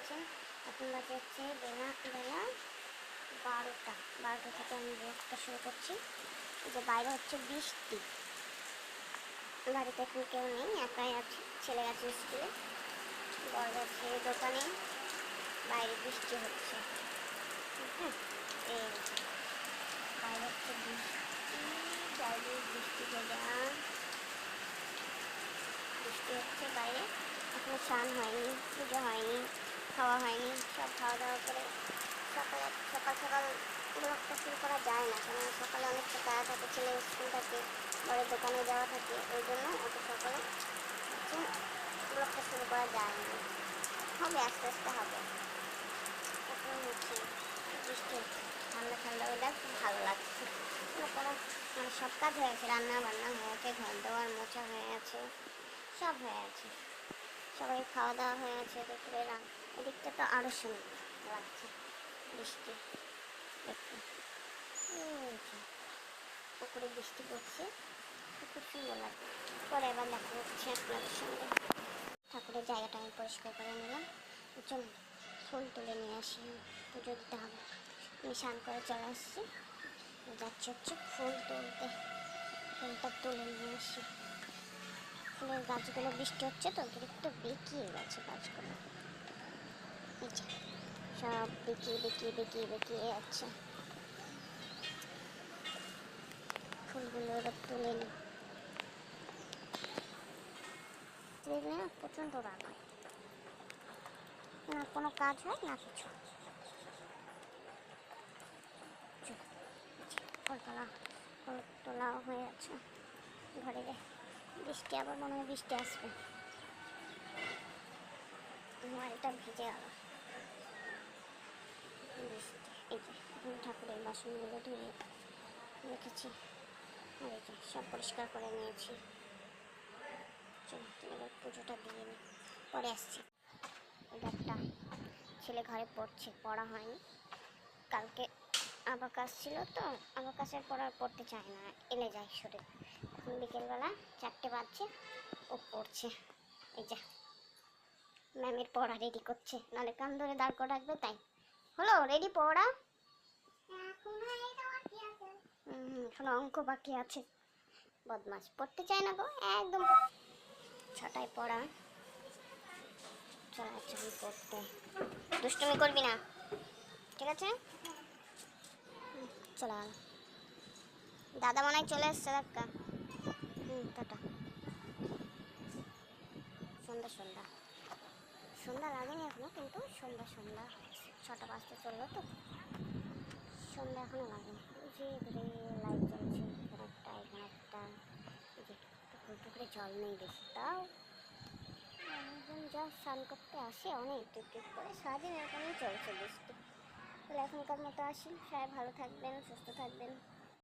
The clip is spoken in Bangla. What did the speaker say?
দেখছেন। এখন বাজে হচ্ছে বেলা 12টা থেকে আমি ব্লগটা শুরু করছি। যে বাইরে হচ্ছে বৃষ্টি, বাড়িতে এখন কেউ নেই, একাই আছি। ছেলে আছে স্কুলে, বড় আছে দোকানে, বাইরে বৃষ্টি হচ্ছে। হ্যাঁ, এই বাইরে হচ্ছে বৃষ্টি, চারিদিকে বৃষ্টি ভেজা, বৃষ্টি হচ্ছে বাইরে। এখনো স্নান হয়নি, পুজো হয়নি, খাওয়া হয়নি। সব খাওয়া দাওয়া করে সকাল সকাল ব্লগটা শুরু করা যায় না, কারণ সকালে অনেকটা কাজ থাকে, ছেলে স্কুল থাকে, বড় দোকানে যাওয়া থাকে, ওই জন্য অত সকালে হচ্ছে ব্লগটা শুরু করা যায় না। হবে, আস্তে আস্তে হবে। এখন হচ্ছে বৃষ্টি, ঠান্ডা ঠান্ডা ওয়েদার, খুব ভালো লাগছে। মানে সব কাজ হয়ে আছে, রান্না বান্না হয়ে আছে, ঘর দেওয়ার মোছা হয়ে আছে, সব হয়ে আছে, সবাই খাওয়া দাওয়া হয়ে আছে দুপুরে। এদিকটা তো আরও সুন্দর লাগছে বৃষ্টি দেখতে। পুকুরে বৃষ্টি পড়ছে, খুব সুন্দর লাগছে। পরে আবার দেখা হচ্ছে আপনাদের সঙ্গে। ঠাকুরের জায়গাটা আমি পরিষ্কার করে নিলাম। চলুন ফুল তুলে নিয়ে আসি, পুজো দিতে হবে। আমি স্নান করে চলে আসছি, যাচ্ছি হচ্ছে ফুল তুলতে। ফুলটা তুলে নিয়ে আসি। ফুলের গাছগুলো বৃষ্টি হচ্ছে তো একটু বেঁকিয়ে গেছে গাছগুলো, সব বেঁকিয়ে যাচ্ছে। ফুলগুলো এবার তুলে নিই। তুলে না প্রচণ্ড রাগ হয়, না কোনো কাজ হয় না কিছু। ফুল তোলা হয়ে যাচ্ছে। ঘরে রে বৃষ্টি, আবার মনে হয় বৃষ্টি আসবে। মোবাইলটা ভিজে গেল বৃষ্টি। এই যে এখন ঠাকুরের বাসনগুলো ধুয়ে রেখেছি, আর এই যে সব পরিষ্কার করে নিয়েছি। চলো এবার পুজোটা দিয়ে নিই, পরে আসছি। এটা একটা ছেলে ঘরে পড়ছে, পড়া হয়নি। কালকে আবাকাস ছিল তো, আবাকাসের পর আর পড়তে চায় না, এলে যায় শরীর। এখন বিকেলবেলা 4টে বাজছে, ও পড়ছে। এই যে ম্যামের পড়া রেডি করছে, নাহলে কান ধরে দাঁড় করে রাখবে। তাই হলো রেডি পড়া। এখন অঙ্ক বাকি আছে। বদমাস, পড়তে চায় না গো একদম। 6টায় পড়া, চলে যাচ্ছে আমি পড়তে। দুষ্টুমি করবি না, ঠিক আছে? চলে দাদা মনে হয় চলে এসছে, দেখা। টাটা। সন্ধ্যা লাগেনি এখনো, কিন্তু সন্ধ্যা হয়েছে। 6টা বাজতে চললো তো, সন্ধ্যা এখনো লাগেনি। ধীরে লাইট জ্বলছে, এখানে একটা এই যে পুকুরে জল নেই বেশি, তাও মানুষজন যা স্নান করতে আসে অনেক দূর করে। সারাদিন এরকমই চলছে বৃষ্টি। তাহলে এখনকার মতো আসি, সবাই ভালো থাকবেন, সুস্থ থাকবেন।